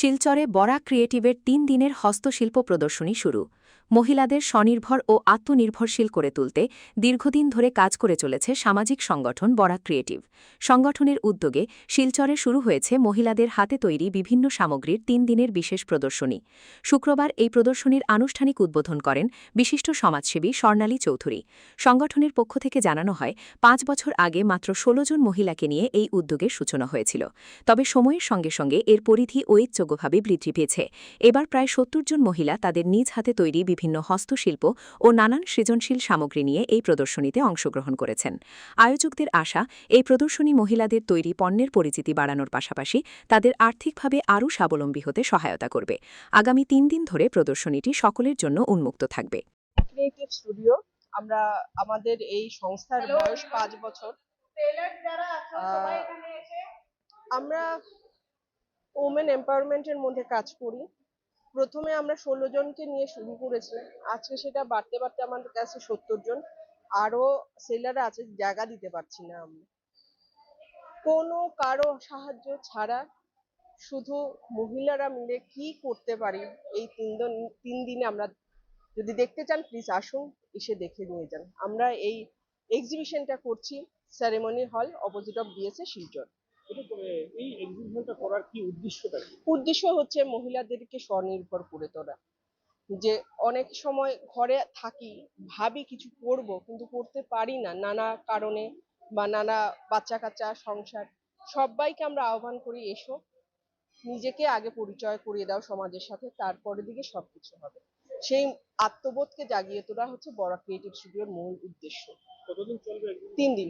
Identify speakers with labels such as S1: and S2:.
S1: শিলচরে বরা ক্রিয়েটিভের ৩ দিনের হস্তশিল্প প্রদর্শনী শুরু। মহিলাদের স্বনির্ভর ও আত্মনির্ভরশীল করে তুলতে দীর্ঘদিন ধরে কাজ করে চলেছে সামাজিক সংগঠন বরা ক্রিয়েটিভ। সংগঠনের উদ্যোগে শিলচরে শুরু হয়েছে মহিলাদের হাতে তৈরি বিভিন্ন সামগ্রীর ৩ দিনের বিশেষ প্রদর্শনী। শুক্রবার এই প্রদর্শনীর আনুষ্ঠানিক উদ্বোধন করেন বিশিষ্ট সমাজসেবী স্বর্ণালী চৌধুরী। সংগঠনের পক্ষ থেকে জানানো হয়, ৫ বছর আগে মাত্র ১৬ জন মহিলাকে নিয়ে এই উদ্যোগের সূচনা হয়েছিল। তবে সময়ের সঙ্গে সঙ্গে এর পরিধি ঐচ্ছ্যভাবে বৃদ্ধি পেয়েছে। এবার প্রায় ৭০ জন মহিলা তাদের নিজ হাতে তৈরি বিভিন্ন হস্তশিল্প ও নানান সৃজনশীল সামগ্রী নিয়ে এই প্রদর্শনীতে অংশগ্রহণ করেছেন। আয়োজকদের আশা, এই প্রদর্শনী মহিলাদের তৈরি পণ্যের পরিচিতি বাড়ানোর পাশাপাশি তাদের আর্থিকভাবে আরও স্বাবলম্বী হতে সহায়তা করবে। আগামী ৩ দিন ধরে প্রদর্শনীটি সকলের জন্য উন্মুক্ত থাকবে।
S2: ক্রিয়েটিভ স্টুডিও, আমরা আমাদের এই সংস্থার বয়স ৫ বছর। আমরা ওমেন এম্পাওয়ারমেন্টের মধ্যে কাজ করি। প্রথমে আমরা ১৬ জনকে নিয়ে শুরু করেছি, আজকে সেটা বাড়তে বাড়তে আমাদের কাছে ৭০ জন। আরো সেলাররা আছে, জায়গা দিতে পারছি না আমরা। কোনো কারো সাহায্য ছাড়া শুধু মহিলারা মিলে কি করতে পারি এই ৩ দিনে আমরা যদি দেখতে চান প্লিজ আসুন, এসে দেখে নিয়ে যান। আমরা এই এক্সিবিশনটা করছি সেরেমনি হল অপোজিট অফ বিএসএ শিলচর।
S3: এই এক্সিবিশনটা করার কি উদ্দেশ্যটা কি?
S2: উদ্দেশ্য হচ্ছে মহিলাদেরকে স্বনির্ভর করে তোলা। যে অনেক সময় ঘরে থাকি, ভাবি কিছু করব কিন্তু করতে পারি না নানা কারণে, বা নানা বাচ্চা কাচ্চা সংসার। সবাইকে আমরা আহ্বান করি, এসো, নিজেকে আগে পরিচয় করিয়ে দাও সমাজের সাথে, তারপরের দিকে সবকিছু হবে। সেই আত্মবোধকে জাগিয়ে তোলা হচ্ছে বরা ক্রিয়েটিভ স্টুডিওর মূল উদ্দেশ্য।
S3: কতদিন চলবে?
S2: ৩ দিন।